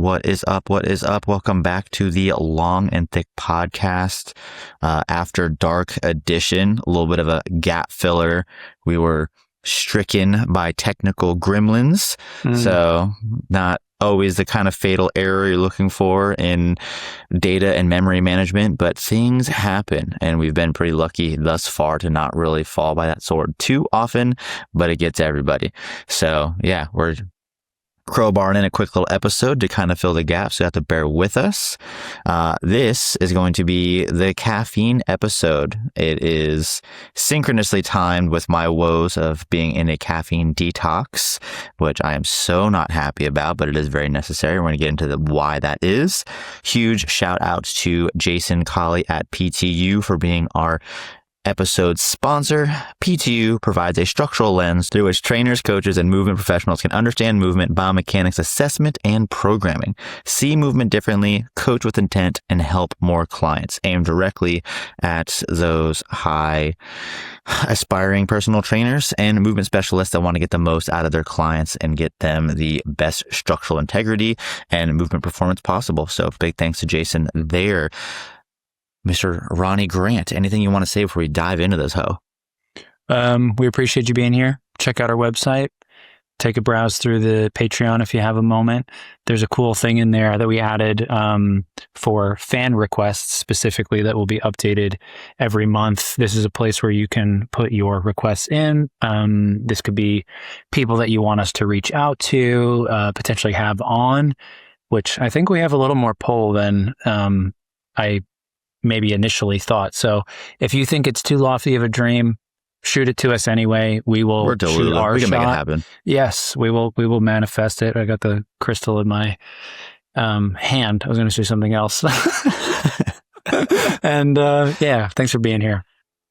What is up? What is up? Welcome back to the Long and Thick podcast. After Dark edition, a little bit of a gap filler. We were stricken by technical gremlins. So not always the kind of fatal error you're looking for in data and memory management, but things happen. And we've been pretty lucky thus far to not really fall by that sword too often, but it gets everybody. So yeah, we're crowbarring in a quick little episode to kind of fill the gaps. So you have to bear with us. This is going to be the caffeine episode. It is synchronously timed with my woes of being in a caffeine detox, which I am so not happy about, but it is very necessary. We're going to get into why that is. Huge shout outs to Jason Colley at PTU for being our episode sponsor. PTU provides a structural lens through which trainers, coaches, and movement professionals can understand movement, biomechanics, assessment, and programming. See movement differently, coach with intent, and help more clients. Aimed directly at those high aspiring personal trainers and movement specialists that want to get the most out of their clients and get them the best structural integrity and movement performance possible. So big thanks to Jason there. Mr. Ronnie Grant, anything you want to say before we dive into this hoe? We appreciate you being here. Check out our website. Take a browse through the Patreon if you have a moment. There's a cool thing in there that we added for fan requests specifically that will be updated every month. This is a place where you can put your requests in. This could be people that you want us to reach out to, potentially have on, which I think we have a little more pull than I maybe initially thought. So if you think it's too lofty of a dream, shoot it to us anyway. We will shoot our shot. We can make it happen. Yes, we will manifest it. I got the crystal in my hand. I was going to say something else. And yeah, thanks for being here.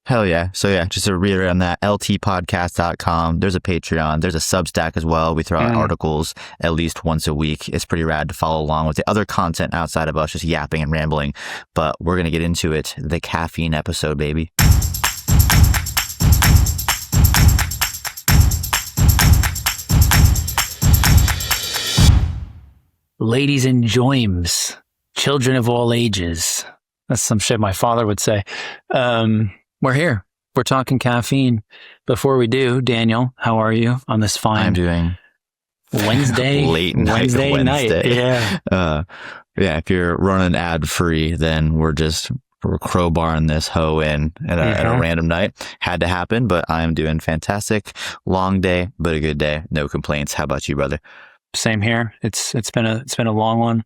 Hell yeah. So yeah, just to reiterate on that, ltpodcast.com. There's a Patreon. There's a Substack as well. We throw out articles at least once a week. It's pretty rad to follow along with the other content outside of us just yapping and rambling. But we're going to get into it. The caffeine episode, baby. Ladies and joims, children of all ages. That's some shit my father would say. We're here. We're talking caffeine. Before we do, Daniel, how are you on this fine I'm doing Wednesday Wednesday night? Yeah. Yeah, if you're running ad free, then we're crowbarring this hoe in at a random night. Had to happen, but I'm doing fantastic. Long day, but a good day. No complaints. How about you, brother? Same here. It's been a long one.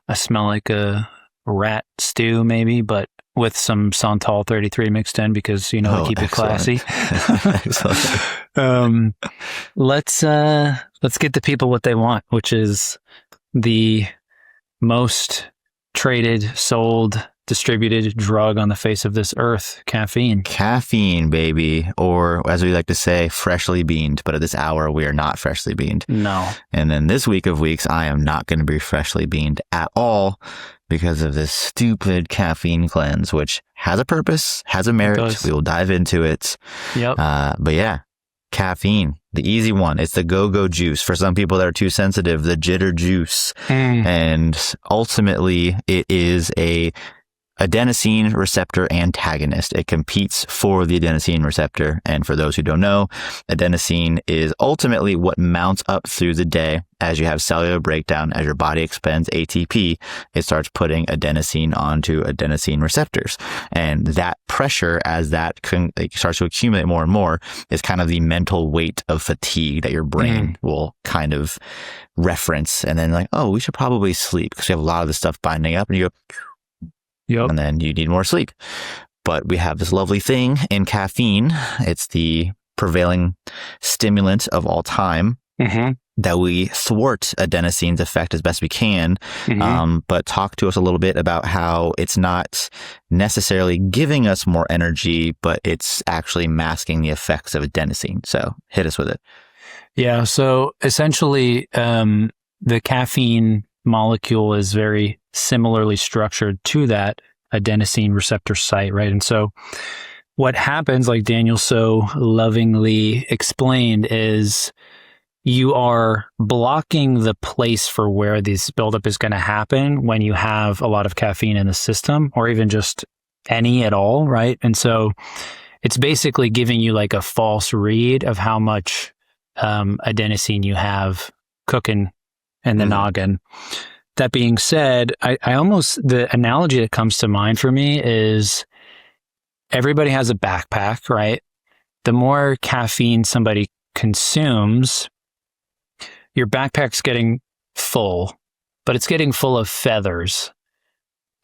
I smell like a rat stew maybe, but with some Santal 33 mixed in because, I keep it classy. Let's get the people what they want, which is the most traded, sold, distributed drug on the face of this earth, caffeine. Caffeine, baby. Or as we like to say, freshly beaned. But at this hour, we are not freshly beaned. No. And then this week of weeks, I am not going to be freshly beaned at all because of this stupid caffeine cleanse, which has a purpose, has a merit. We will dive into it. Yep. But yeah, caffeine, the easy one. It's the go-go juice. For some people that are too sensitive, the jitter juice. And ultimately, it is a adenosine receptor antagonist. It competes for the adenosine receptor. And for those who don't know, adenosine is ultimately what mounts up through the day as you have cellular breakdown, as your body expends ATP, it starts putting adenosine onto adenosine receptors. And that pressure, as that starts to accumulate more and more, is kind of the mental weight of fatigue that your brain will kind of reference. And then oh, we should probably sleep because we have a lot of this stuff binding up. And you go, yep. And then you need more sleep. But we have this lovely thing in caffeine. It's the prevailing stimulant of all time that we thwart adenosine's effect as best we can. But talk to us a little bit about how it's not necessarily giving us more energy, but it's actually masking the effects of adenosine. So hit us with it. Yeah. So essentially, the caffeine molecule is very similarly structured to that adenosine receptor site, right? And so what happens, like Daniel so lovingly explained, is you are blocking the place for where this buildup is going to happen when you have a lot of caffeine in the system, or even just any at all, right? And so it's basically giving you like a false read of how much adenosine you have cooking in the noggin. That being said, I almost, the analogy that comes to mind for me is everybody has a backpack, right? The more caffeine somebody consumes, your backpack's getting full, but it's getting full of feathers.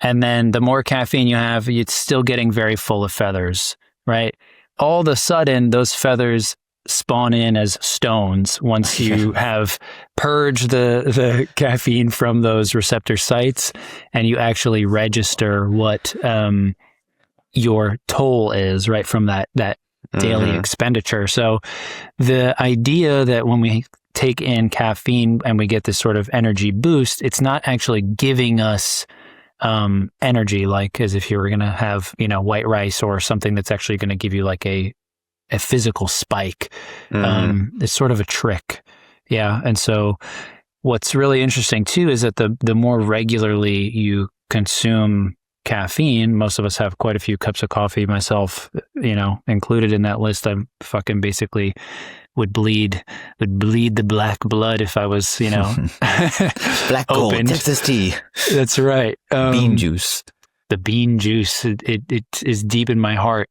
And then the more caffeine you have, it's still getting very full of feathers, right? All of a sudden, those feathers spawn in as stones once you have purged the caffeine from those receptor sites, and you actually register what your toll is, right, from that daily expenditure. So the idea that when we take in caffeine and we get this sort of energy boost, it's not actually giving us energy, like as if you were going to have, white rice or something that's actually going to give you like a physical spike. It's sort of a trick. Yeah. And so what's really interesting too is that the more regularly you consume caffeine, most of us have quite a few cups of coffee, myself, included in that list. I'm fucking basically would bleed the black blood if I was, black gold, Texas tea. That's right. Bean juice. The bean juice, it is deep in my heart.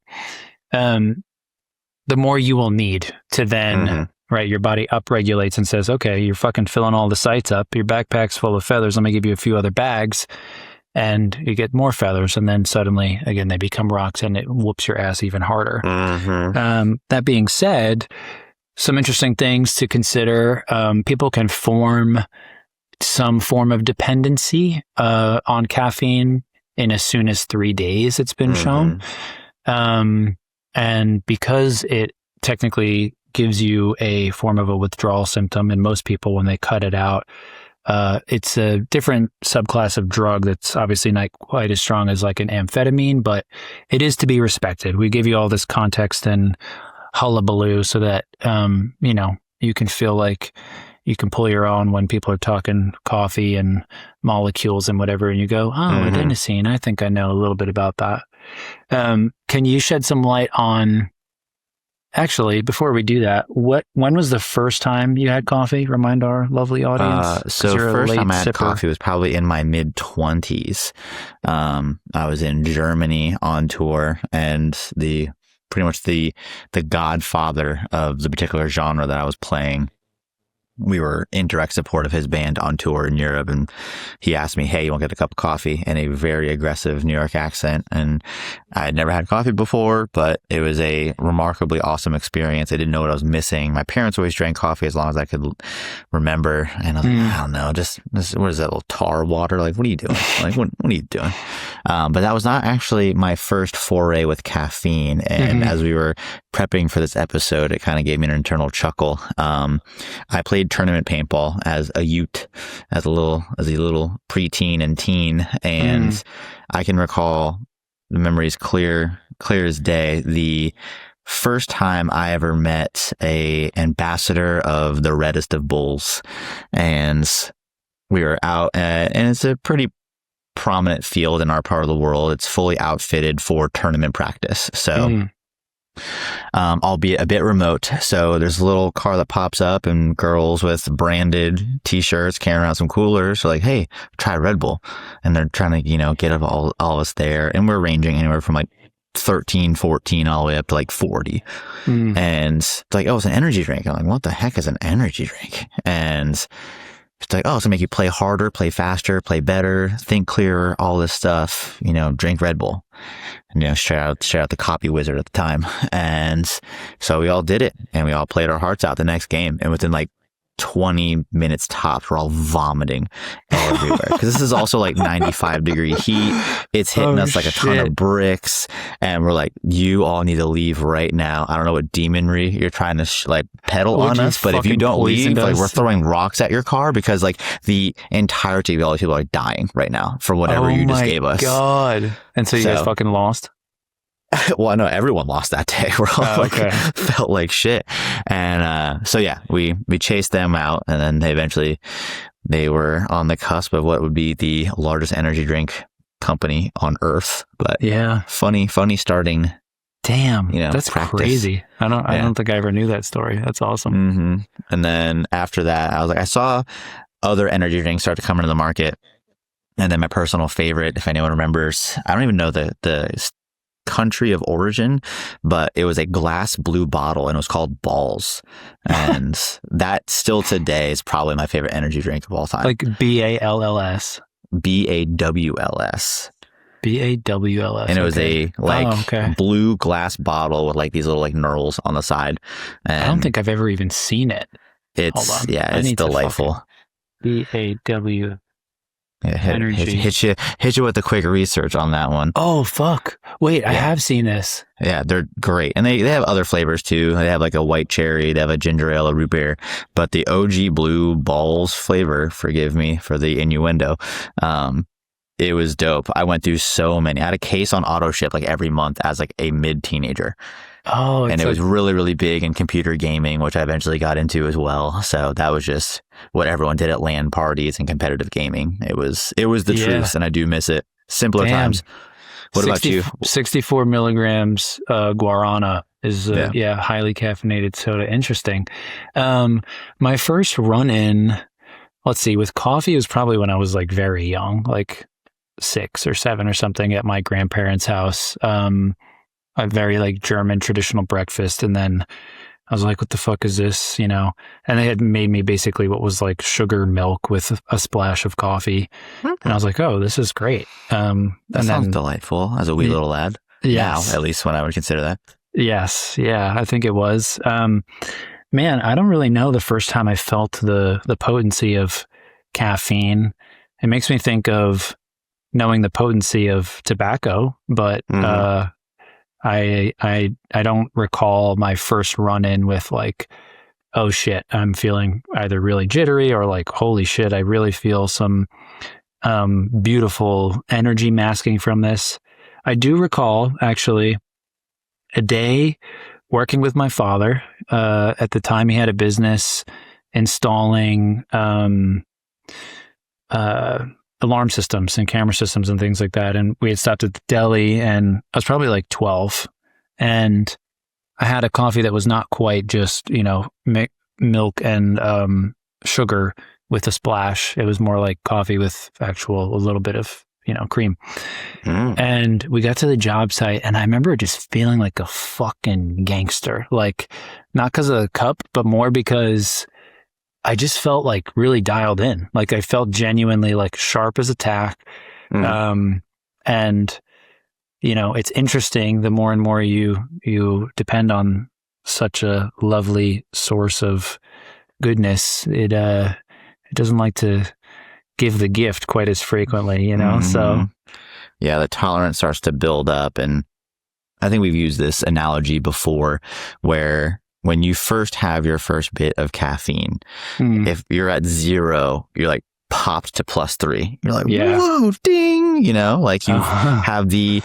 The more you will need to then, right, your body upregulates and says, okay, you're fucking filling all the sites up. Your backpack's full of feathers. Let me give you a few other bags. And you get more feathers, and then suddenly, again, they become rocks, and it whoops your ass even harder. That being said, some interesting things to consider. People can form some form of dependency on caffeine in as soon as 3 days, it's been shown. And because it technically gives you a form of a withdrawal symptom, and most people, when they cut it out, it's a different subclass of drug that's obviously not quite as strong as like an amphetamine, but it is to be respected. We give you all this context and hullabaloo so that, you can feel like you can pull your own when people are talking coffee and molecules and whatever, and you go, adenosine, I think I know a little bit about that. Can you shed some light on, actually, before we do that, when was the first time you had coffee? Remind our lovely audience. So first time I had coffee was probably in my mid-20s. I was in Germany on tour, and pretty much the godfather of the particular genre that I was playing, we were in direct support of his band on tour in Europe, and he asked me, hey, you want to get a cup of coffee, in a very aggressive New York accent. And I had never had coffee before, but it was a remarkably awesome experience. I didn't know what I was missing. My parents always drank coffee as long as I could remember. And I was like, I don't know, just what is that, little tar water? Like, what are you doing? Like, what are you doing? But that was not actually my first foray with caffeine. And as we were prepping for this episode, it kind of gave me an internal chuckle. I played tournament paintball as a youth, as a little preteen and teen, and I can recall the memories clear as day. The first time I ever met a ambassador of the reddest of bulls, and we were out, and it's a pretty prominent field in our part of the world. It's fully outfitted for tournament practice, so albeit a bit remote. So there's a little car that pops up, and girls with branded t-shirts carrying around some coolers are like, hey, try Red Bull. And they're trying to, get all of us there. And we're ranging anywhere from like 13, 14, all the way up to like 40. And it's like, oh, it's an energy drink. I'm like, what the heck is an energy drink? And it's like, oh, it's gonna make you play harder, play faster, play better, think clearer, all this stuff, drink Red Bull. And, straight out the copy wizard at the time. And so we all did it, and we all played our hearts out the next game. And within like 20 minutes tops, we're all vomiting everywhere. Because this is also like 95-degree heat. It's hitting us like a ton of bricks. And we're like, you all need to leave right now. I don't know what demonry you're trying to peddle on us, but if you don't leave, like, we're throwing rocks at your car, because like the entirety of all these people are dying right now for whatever you just gave us. Oh my God. And so you guys fucking lost? Well, no, everyone lost that day. We're all okay. felt like shit. And so yeah, we chased them out, and then they were on the cusp of what would be the largest energy drink company on earth. But yeah, funny starting. Damn, that's practice. Crazy. I don't think I ever knew that story. That's awesome. Mm-hmm. And then after that, I was like, I saw other energy drinks start to come into the market. And then my personal favorite, if anyone remembers, I don't even know the country of origin, but it was a glass blue bottle and it was called Balls. And that still today is probably my favorite energy drink of all time. Like BALLS. BAWLS. BAWLS. And it was a blue glass bottle with like these little like knurls on the side. And I don't think I've ever even seen it. It's delightful. BAW. Yeah, energy. Hit you with the quick research on that one. Oh fuck! Wait, I have seen this. Yeah, they're great, and they have other flavors too. They have like a white cherry, they have a ginger ale, a root beer, but the OG blue Balls flavor. Forgive me for the innuendo. It was dope. I went through so many. I had a case on auto ship like every month as like a mid-teenager. Oh, and it was really, really big in computer gaming, which I eventually got into as well. So that was just what everyone did at LAN parties and competitive gaming. It was the truth, and I do miss it. Simpler times. What about you? 64 milligrams guarana is highly caffeinated soda. Interesting. My first run-in, let's see, with coffee was probably when I was like very young, like 6 or 7 or something, at my grandparents' house. A very like German traditional breakfast. And then I was like, what the fuck is this? And they had made me basically what was like sugar milk with a splash of coffee. And I was like, oh, this is great. That sounds delightful as a wee little lad. Yes. Now, at least when I would consider that. Yes. Yeah, I think it was. Man, I don't really know the first time I felt the potency of caffeine. It makes me think of knowing the potency of tobacco, but I don't recall my first run-in with like, oh shit, I'm feeling either really jittery or like, holy shit, I really feel some beautiful energy masking from this. I do recall actually a day working with my father. At the time he had a business installing alarm systems and camera systems and things like that. And we had stopped at the deli, and I was probably like 12, and I had a coffee that was not quite just, milk and sugar with a splash. It was more like coffee with a little bit of, cream. And we got to the job site, and I remember just feeling like a fucking gangster, like not because of the cup, but more because I just felt like really dialed in. Like I felt genuinely like sharp as a tack. And, it's interesting. The more and more you depend on such a lovely source of goodness, it doesn't like to give the gift quite as frequently, so. Yeah, the tolerance starts to build up. And I think we've used this analogy before where when you first have your first bit of caffeine, if you're at 0, you're like popped to +3. You're like, whoa, ding, like you have the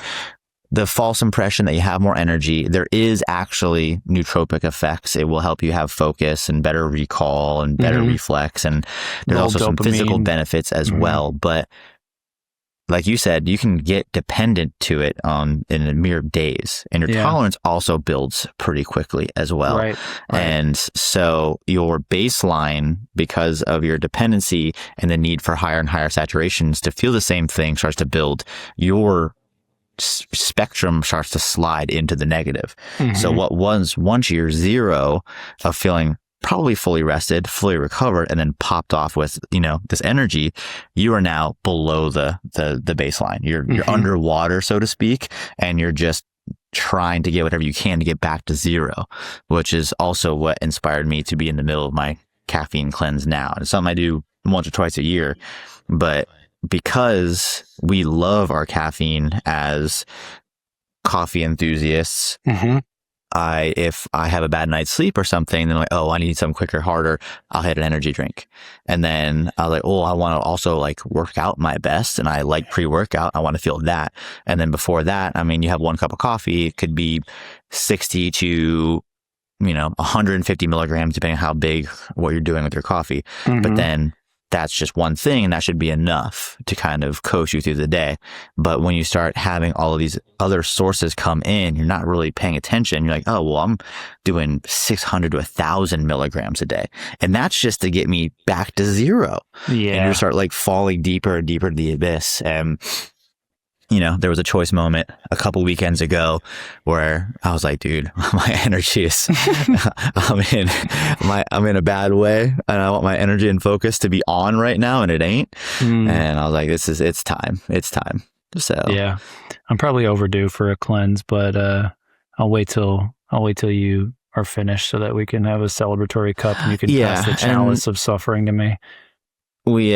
false impression that you have more energy. There is actually nootropic effects. It will help you have focus and better recall and better reflex. And there's also some physical benefits as well. But like you said, you can get dependent to it in a mere days, and your tolerance also builds pretty quickly as well. Right. And so your baseline, because of your dependency and the need for higher and higher saturations to feel the same thing, starts to build. Your spectrum starts to slide into the negative. So what was once you're 0 of feeling probably fully rested, fully recovered, and then popped off with, this energy, you are now below the baseline. You're underwater, so to speak, and you're just trying to get whatever you can to get back to 0, which is also what inspired me to be in the middle of my caffeine cleanse now. It's something I do once or twice a year, but because we love our caffeine as coffee enthusiasts, if I have a bad night's sleep or something, then I'm like, oh, I need something quicker, harder. I'll hit an energy drink. And then I was like, oh, I want to also like work out my best. And I like pre-workout. I want to feel that. And then before that, I mean, you have 1 cup of coffee. It could be 60 to 150 milligrams, depending on how big what you're doing with your coffee. But then that's just one thing, and that should be enough to kind of coach you through the day. But when you start having all of these other sources come in, you're not really paying attention. You're like, oh, well, I'm doing 600 to 1,000 milligrams a day. And that's just to get me back to zero. Yeah. And you start like falling deeper and deeper to the abyss. And there was a choice moment a couple weekends ago where I was like, dude, my energy is, I'm in a bad way, and I want my energy and focus to be on right now, and it ain't. And I was like, it's time. So yeah, I'm probably overdue for a cleanse, but I'll wait till you are finished so that we can have a celebratory cup and you can pass the chalice of suffering to me. We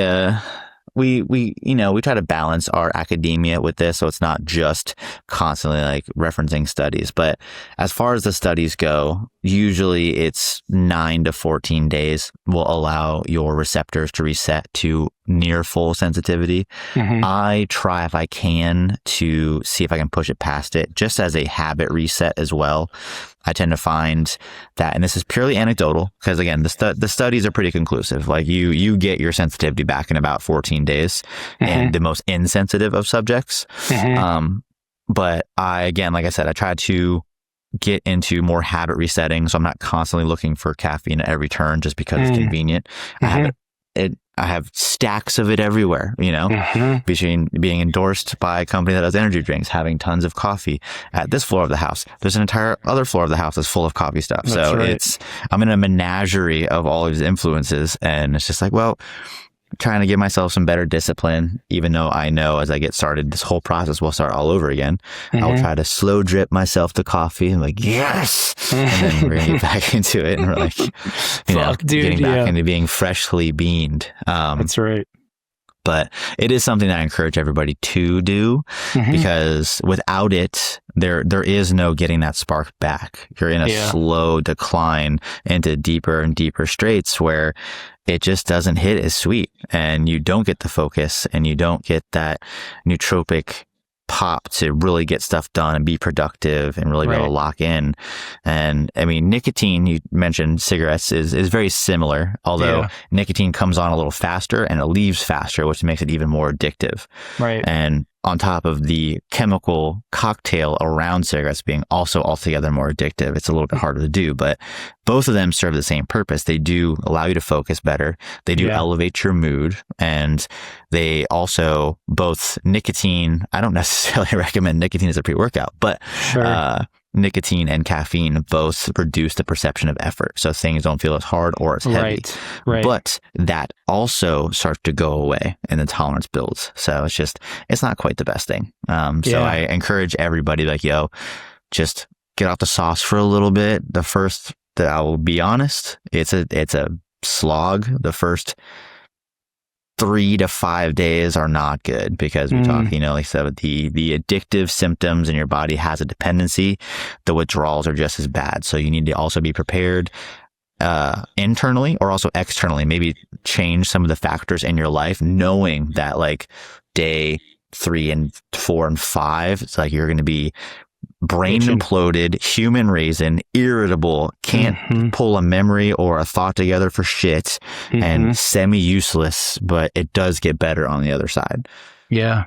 try to balance our academia with this, so it's not just constantly like referencing studies. But as far as the studies go, usually it's 9 to 14 days will allow your receptors to reset to near full sensitivity. I try, if I can, to see if I can push it past it, just as a habit reset as well. I tend to find that, and this is purely anecdotal, because again, the studies are pretty conclusive. Like you get your sensitivity back in about 14 days, and the most insensitive of subjects. But again, like I said, I try to get into more habit resetting, so I'm not constantly looking for caffeine at every turn just because it's convenient. I have stacks of it everywhere, between being endorsed by a company that does energy drinks, having tons of coffee at this floor of the house. There's an entire other floor of the house that's full of coffee stuff. That's so right. I'm in a menagerie of all these influences, and it's just like, well, trying to give myself some better discipline, even though I know as I get started, this whole process will start all over again. I'll try to slow drip myself to coffee and like, yes. And then we're going to get back into it. And we're like, getting back into being freshly beaned. That's right. But it is something that I encourage everybody to do, because without it, there is no getting that spark back. You're in a slow decline into deeper and deeper straits where it just doesn't hit as sweet, and you don't get the focus, and you don't get that nootropic pop to really get stuff done and be productive and really be able to lock in. And I mean, nicotine, you mentioned cigarettes, is very similar, although nicotine comes on a little faster and it leaves faster, which makes it even more addictive. Right. And on top of the chemical cocktail around cigarettes being also altogether more addictive, it's a little bit harder to do, but both of them serve the same purpose. They do allow you to focus better. They do elevate your mood, and they also, both nicotine, I don't necessarily recommend nicotine as a pre-workout, but nicotine and caffeine both reduce the perception of effort. So things don't feel as hard or as heavy. Right. But that also starts to go away and the tolerance builds. So it's not quite the best thing. So I encourage everybody, like, just get off the sauce for a little bit. I will be honest, it's a slog. The first 3 to 5 days are not good, because we talk, like I said, the addictive symptoms in your body has a dependency. The withdrawals are just as bad. So you need to also be prepared internally or also externally. Maybe change some of the factors in your life, knowing that like day 3 and 4 and 5, it's like you're going to be brain imploded, human raisin, irritable, can't pull a memory or a thought together for shit, and semi-useless, but it does get better on the other side. Yeah.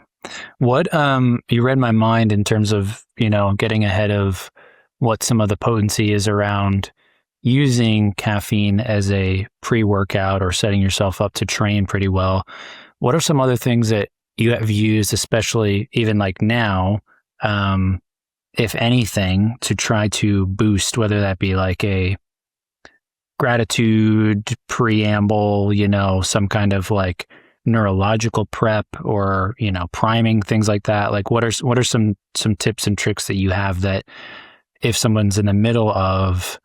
What, you read my mind in terms of, getting ahead of what some of the potency is around using caffeine as a pre-workout or setting yourself up to train pretty well. What are some other things that you have used, especially even like now, if anything, to try to boost, whether that be like a gratitude preamble, some kind of like neurological prep or, priming, things like that? Like what are some tips and tricks that you have that if someone's in the middle of,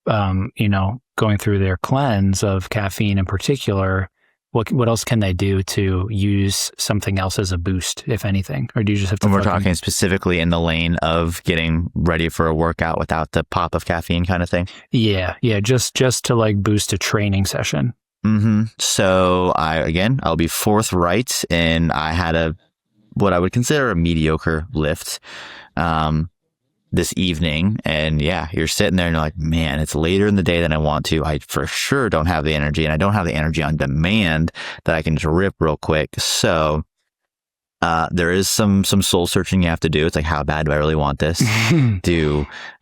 going through their cleanse of caffeine in particular, what else can they do to use something else as a boost, if anything? Or do you just have to? And we're talking specifically in the lane of getting ready for a workout without the pop of caffeine kind of thing? Yeah. Just to like boost a training session. So I'll be forthright, and I had what I would consider a mediocre lift this evening. And yeah, you're sitting there and you're like, man, it's later in the day than I want to. I for sure don't have the energy, and I don't have the energy on demand that I can just rip real quick. So there is some soul searching you have to do. It's like, how bad do I really want this?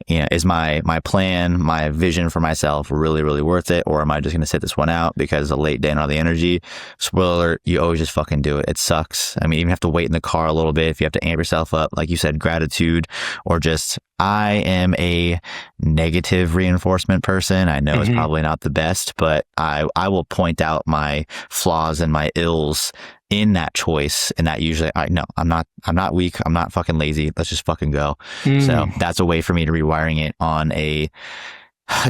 Is my plan, my vision for myself really, really worth it? Or am I just going to sit this one out because a late day and all the energy? Spoiler alert, you always just fucking do it. It sucks. I mean, even have to wait in the car a little bit if you have to amp yourself up. Like you said, gratitude, or just, I am a negative reinforcement person. I know it's probably not the best, but I will point out my flaws and my ills in that choice. And that usually, I'm not weak. I'm not fucking lazy. Let's just fucking go. So that's a way for me to rewiring it. On a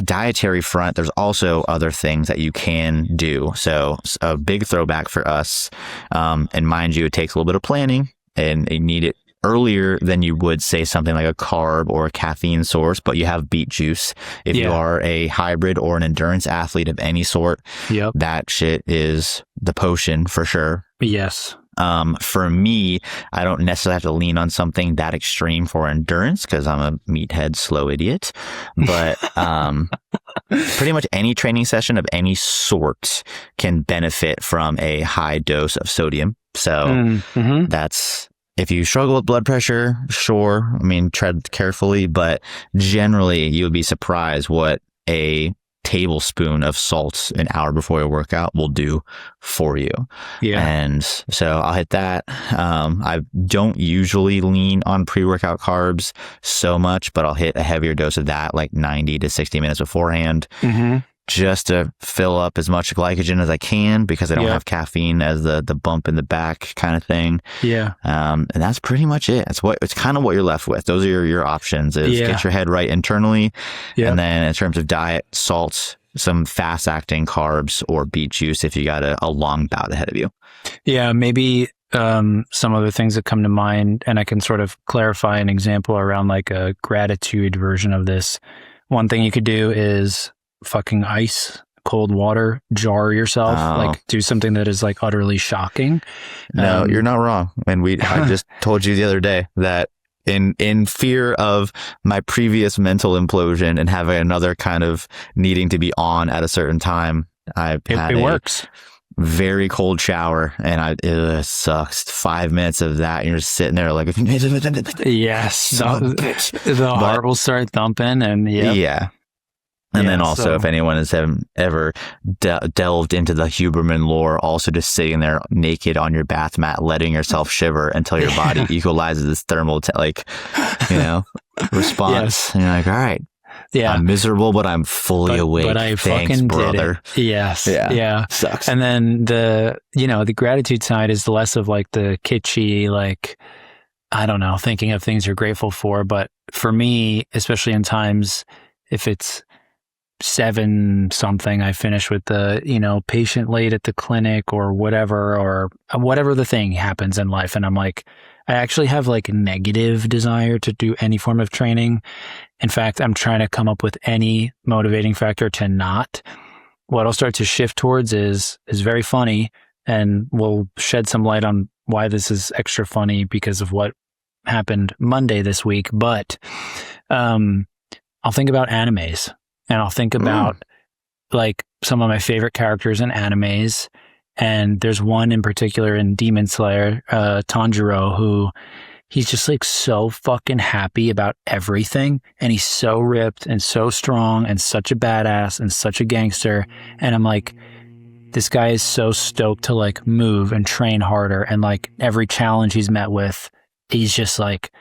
dietary front, there's also other things that you can do. So a big throwback for us, and mind you, it takes a little bit of planning, and you need it earlier than you would say something like a carb or a caffeine source, but you have beet juice. If you are a hybrid or an endurance athlete of any sort, that shit is the potion for sure. Yes. For me, I don't necessarily have to lean on something that extreme for endurance because I'm a meathead, slow idiot. But pretty much any training session of any sort can benefit from a high dose of sodium. So that's, if you struggle with blood pressure, sure. I mean, tread carefully, but generally you would be surprised what a tablespoon of salt an hour before your workout will do for you. Yeah. And so I'll hit that. I don't usually lean on pre-workout carbs so much, but I'll hit a heavier dose of that, like 90 to 60 minutes beforehand. Just to fill up as much glycogen as I can, because I don't have caffeine as the bump in the back kind of thing. Yeah. And that's pretty much it. It's kind of what you're left with. Those are your options, is get your head right internally. And then in terms of diet, salt, some fast acting carbs, or beet juice if you got a long bout ahead of you. Yeah. Maybe some other things that come to mind, and I can sort of clarify an example around like a gratitude version of this. One thing you could do is fucking ice cold water, jar yourself, like do something that is like utterly shocking. No, you're not wrong. And I just told you the other day that in fear of my previous mental implosion and having another kind of needing to be on at a certain time, it works. Very cold shower, and it sucks. 5 minutes of that, and you're just sitting there like, yes, the heart will start thumping, and And then also, if anyone has ever delved into the Huberman lore, also just sitting there naked on your bath mat, letting yourself shiver until your body equalizes this thermal, response. And you're like, all right, I'm miserable, but I'm fully awake. But I fucking brother. Did it. Yes. Yeah. Sucks. And then the gratitude side is less of like the kitschy, like, I don't know, thinking of things you're grateful for. But for me, especially in times, if it's 7 something, I finish with the, patient late at the clinic or whatever the thing happens in life. And I'm like, I actually have like negative desire to do any form of training. In fact, I'm trying to come up with any motivating factor to not. What I'll start to shift towards is very funny, and we'll shed some light on why this is extra funny because of what happened Monday this week. But I'll think about animes. And I'll think about like some of my favorite characters in animes. And there's one in particular in Demon Slayer, Tanjiro, who he's just like so fucking happy about everything. And he's so ripped and so strong and such a badass and such a gangster. And I'm like, this guy is so stoked to like move and train harder. And like every challenge he's met with, he's just like,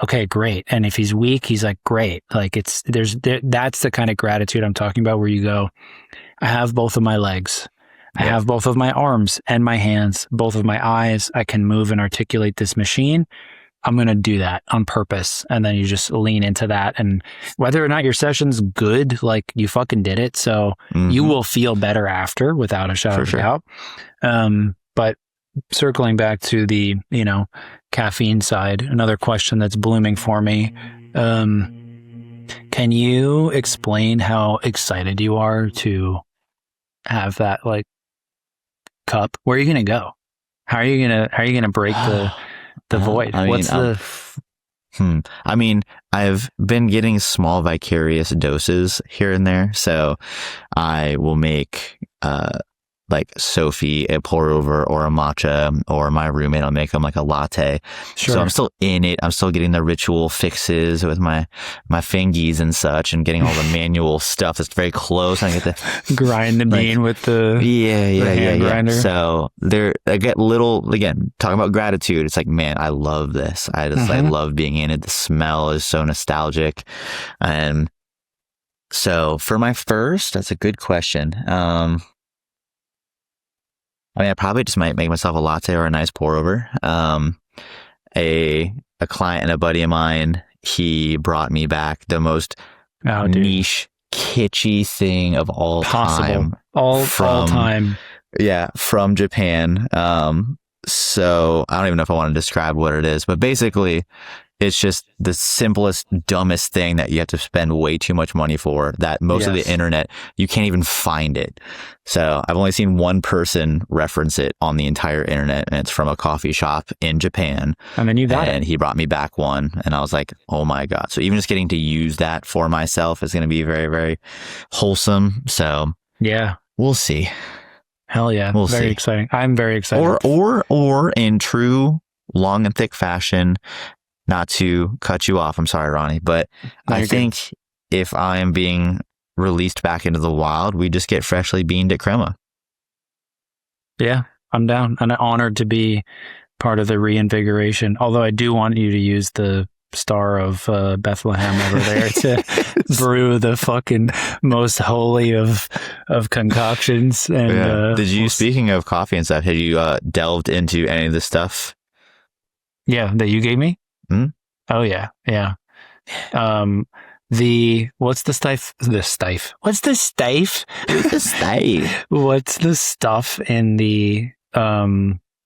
okay, great. And if he's weak, he's like, great. Like that's the kind of gratitude I'm talking about, where you go, I have both of my legs. I have both of my arms and my hands, both of my eyes. I can move and articulate this machine. I'm going to do that on purpose. And then you just lean into that. And whether or not your session's good, like you fucking did it. So you will feel better after without a shadow of a doubt. But circling back to the, caffeine side, another question that's blooming for me. Can you explain how excited you are to have that like cup? Where are you going to go? How are you going to break the void? I mean, I've been getting small vicarious doses here and there. So I will make, like Sophie a pour over or a matcha, or my roommate, I'll make them like a latte. Sure. So I'm still in it. I'm still getting the ritual fixes with my fingies and such, and getting all the manual stuff that's very close. I get to grind the bean with the hand grinder. So I get again, talking about gratitude. It's like, man, I love this. I love being in it. The smell is so nostalgic. And so for my first, that's a good question. I probably just might make myself a latte or a nice pour over. A client and a buddy of mine, he brought me back the most niche, kitschy thing of all time. All time. Yeah, from Japan. So I don't even know if I want to describe what it is, but basically it's just the simplest, dumbest thing that you have to spend way too much money for, that most of the internet, you can't even find it. So I've only seen one person reference it on the entire internet, and it's from a coffee shop in Japan. And then you got it. And he brought me back one, and I was like, oh my God. So even just getting to use that for myself is going to be very, very wholesome. So yeah, we'll see. Hell yeah. We'll very see. exciting. I'm very excited. Or in true long and thick fashion, not to cut you off, I'm sorry, Ronnie, but I think if I am being released back into the wild, we just get freshly beaned at crema. Yeah, I'm down. And I'm honored to be part of the reinvigoration. Although I do want you to use the Star of Bethlehem over there to brew the fucking most holy of concoctions. And did you, speaking of coffee and stuff, had you delved into any of the stuff? Yeah, that you gave me? Mm-hmm. Oh yeah. What's the stuff in the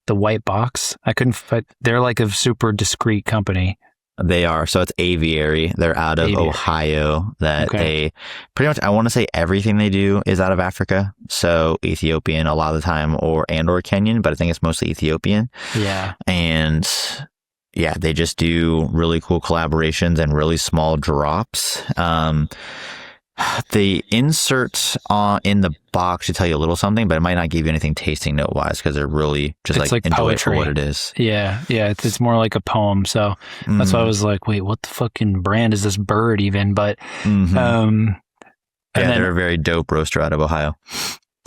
white box? I couldn't. They're like a super discreet company. They are. So it's Aviary. They're out of Ohio. They pretty much, I want to say everything they do is out of Africa. So Ethiopian a lot of the time, or Kenyan, but I think it's mostly Ethiopian. Yeah. And yeah, they just do really cool collaborations and really small drops. The insert in the box should tell you a little something, but it might not give you anything tasting note wise, because they're really just like enjoy it for what it is. Yeah. It's more like a poem. So that's why I was like, wait, what the fucking brand is this bird even? But they're a very dope roaster out of Ohio.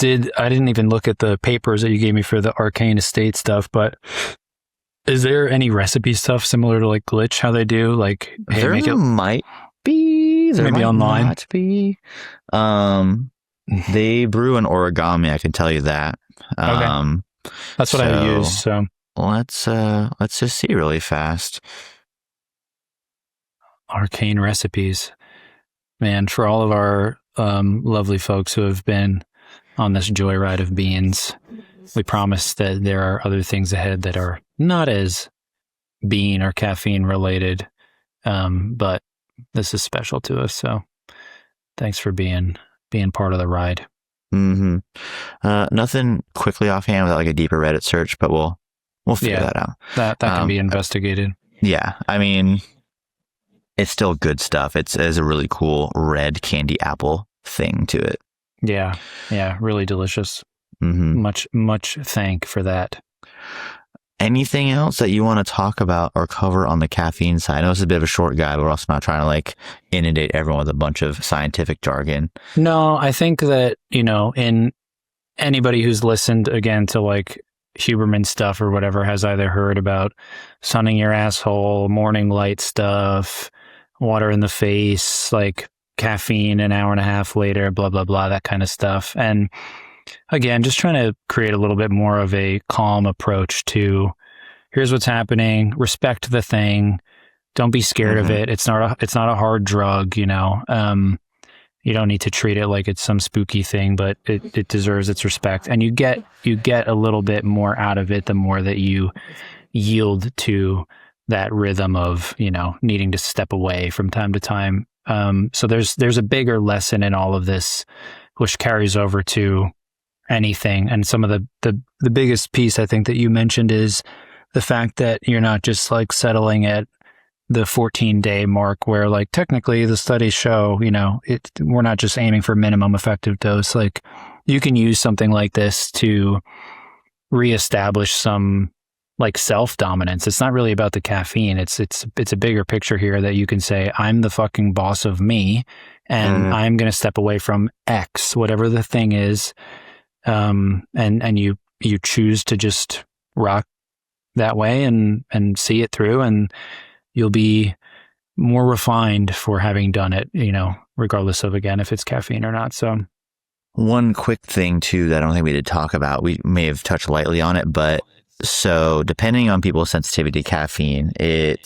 I didn't even look at the papers that you gave me for the Arcane Estate stuff, but is there any recipe stuff similar to like Glitch, how they do? Like, hey, there might be. There maybe might online. Not be. They brew an origami, I can tell you that. Okay. That's what I use. So let's just see really fast. Arcane recipes. Man, for all of our lovely folks who have been on this joyride of beans, we promise that there are other things ahead that are not as bean or caffeine related, but this is special to us. So thanks for being part of the ride. Mm-hmm. Nothing quickly offhand without like a deeper Reddit search, but we'll figure that out. That can be investigated. Yeah, I mean, it's still good stuff. It's a really cool red candy apple thing to it. Yeah, really delicious. Mm-hmm. Much thank for that. Anything else that you want to talk about or cover on the caffeine side? I know this is a bit of a short guide, but we're also not trying to like inundate everyone with a bunch of scientific jargon. No, I think that, in anybody who's listened again to like Huberman stuff or whatever has either heard about sunning your asshole, morning light stuff, water in the face, like caffeine an hour and a half later, blah, blah, blah, that kind of stuff. And again, just trying to create a little bit more of a calm approach to here's what's happening. Respect the thing. Don't be scared of it. It's not a hard drug, you know. You don't need to treat it like it's some spooky thing, but it deserves its respect. And you get a little bit more out of it the more that you yield to that rhythm of, you know, needing to step away from time to time. So there's a bigger lesson in all of this, which carries over to anything. And some of the biggest piece I think that you mentioned is the fact that you're not just like settling at the 14-day mark where like technically the studies show, you know, we're not just aiming for minimum effective dose. Like you can use something like this to reestablish some like self-dominance. It's not really about the caffeine. It's a bigger picture here that you can say, I'm the fucking boss of me and I'm going to step away from X, whatever the thing is. And you choose to just rock that way and see it through, and you'll be more refined for having done it, you know, regardless of, again, if it's caffeine or not. So one quick thing too that I don't think we did talk about, we may have touched lightly on it, but so depending on people's sensitivity to caffeine, the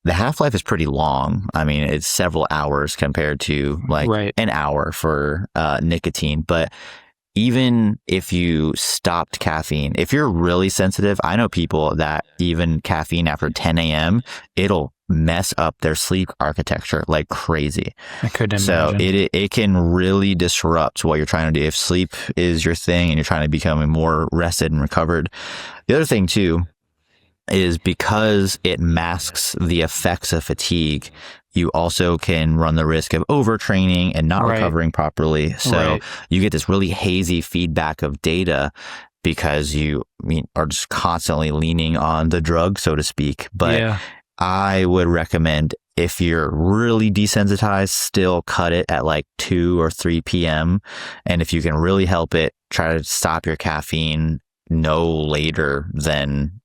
half-life is pretty long. I mean, it's several hours compared to like an hour for nicotine. But even if you stopped caffeine, if you're really sensitive, I know people that even caffeine after 10 a.m., it'll mess up their sleep architecture like crazy. I couldn't so imagine. it can really disrupt what you're trying to do. If sleep is your thing and you're trying to become more rested and recovered. The other thing too is because it masks the effects of fatigue, you also can run the risk of overtraining and not recovering properly. So you get this really hazy feedback of data because you are just constantly leaning on the drug, so to speak. But I would recommend, if you're really desensitized, still cut it at like 2 or 3 p.m. And if you can really help it, try to stop your caffeine no later than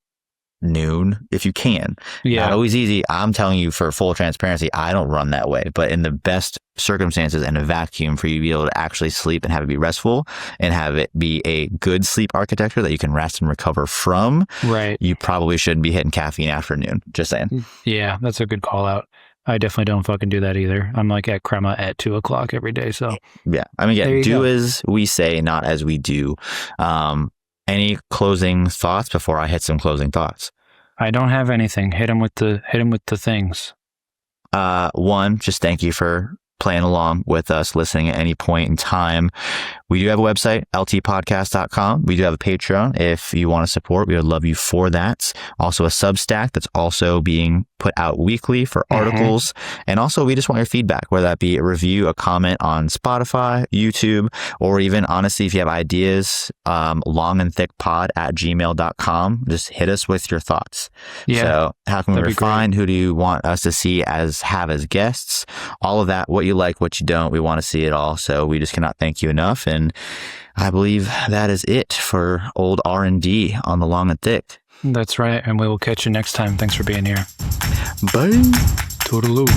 noon if you can. Not always easy. I'm telling you, for full transparency, I don't run that way, but in the best circumstances and a vacuum for you to be able to actually sleep and have it be restful and have it be a good sleep architecture that you can rest and recover from, you probably shouldn't be hitting caffeine after noon. Just saying. Yeah, that's a good call out. I definitely don't fucking do that either. I'm like at crema at 2 o'clock every day. So yeah, I mean, do as we say, not as we do. Any closing thoughts before I hit some closing thoughts? I don't have anything. Hit him with the things. One, just thank you for playing along with us, listening at any point in time. We do have a website, ltpodcast.com. We do have a Patreon. If you want to support, we would love you for that. Also a Substack that's also being put out weekly for articles. And also, we just want your feedback, whether that be a review, a comment on Spotify, YouTube, or even, honestly, if you have ideas, longandthickpod@gmail.com. Just hit us with your thoughts. So how can we refine? Who do you want us to see as guests? All of that, what you like, what you don't. We want to see it all. So we just cannot thank you enough. And I believe that is it for old R&D on the Long and Thick. That's right. And we will catch you next time. Thanks for being here. Bye. Toodaloo.